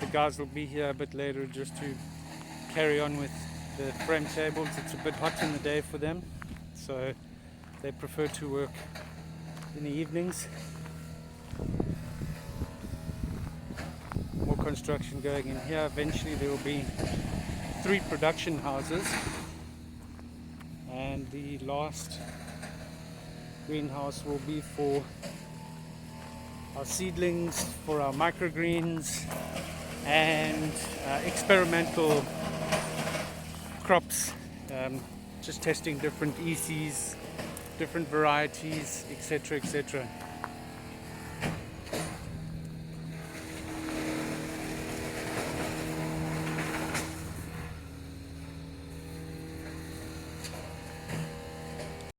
The guys will be here a bit later just to carry on with the frame tables. It's a bit hot in the day for them, so they prefer to work in the evenings. More construction going in here. Eventually there will be 3 production houses, and the last greenhouse will be for our seedlings, for our microgreens, and experimental crops, just testing different ECs, different varieties, etc., etc.